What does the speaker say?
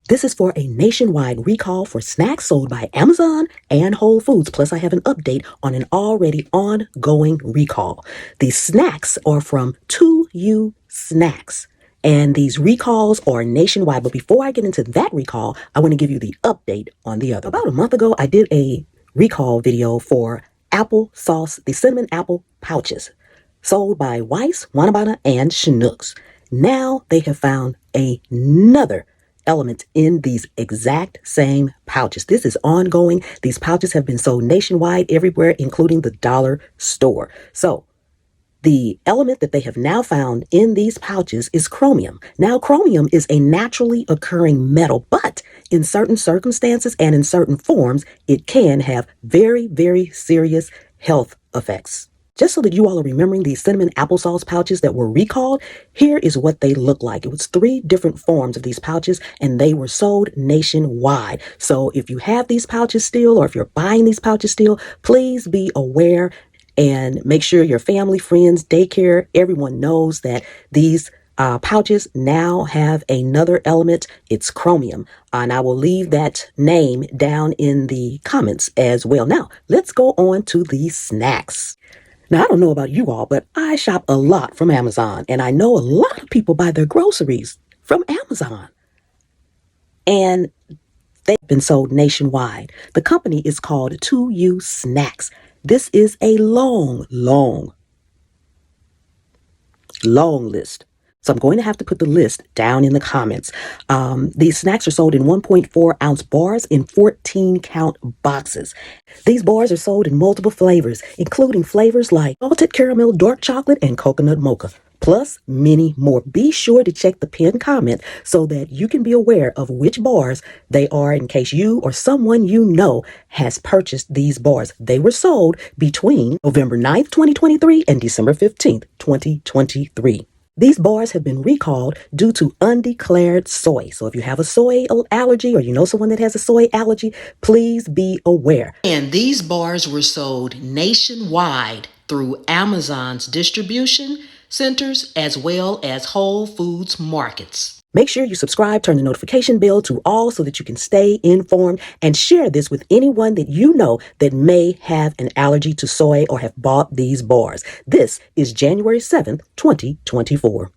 This is for a nationwide recall for snacks sold by Amazon and Whole Foods. Plus, I have an update on an already ongoing recall. These snacks are from 2U Snacks. And these recalls are nationwide. But before I get into that recall, I want to give you the update on the other. About a month ago, I did a recall video for Applesauce, the cinnamon apple pouches, sold by Weiss, Wanabana, and Chinooks. Now they have found another element in these exact same pouches. This is ongoing. These pouches have been sold nationwide everywhere, including the dollar store. So the element that they have now found in these pouches is chromium. Now, chromium is a naturally occurring metal, but in certain circumstances and in certain forms, it can have very, very serious health effects. Just so that you all are remembering these cinnamon applesauce pouches that were recalled, here is what they look like. It was 3 different forms of these pouches, and they were sold nationwide. So if you have these pouches still, or if you're buying these pouches still, please be aware and make sure your family, friends, daycare, everyone knows that these pouches now have another element. It's chromium. And I will leave that name down in the comments as well. Now, let's go on to these snacks. Now, I don't know about you all, but I shop a lot from Amazon, and I know a lot of people buy their groceries from Amazon. And they've been sold nationwide. The company is called 2U Snacks. This is a long list. So I'm going to have to put the list down in the comments. These snacks are sold in 1.4 ounce bars in 14 count boxes. These bars are sold in multiple flavors, including flavors like salted caramel, dark chocolate, and coconut mocha, plus many more. Be sure to check the pinned comment so that you can be aware of which bars they are in case you or someone you know has purchased these bars. They were sold between November 9th, 2023 and December 15th, 2023. These bars have been recalled due to undeclared soy. So if you have a soy allergy or you know someone that has a soy allergy, please be aware. And these bars were sold nationwide through Amazon's distribution centers as well as Whole Foods markets. Make sure you subscribe, turn the notification bell to all so that you can stay informed, and share this with anyone that you know that may have an allergy to soy or have bought these bars. This is January 7th, 2024.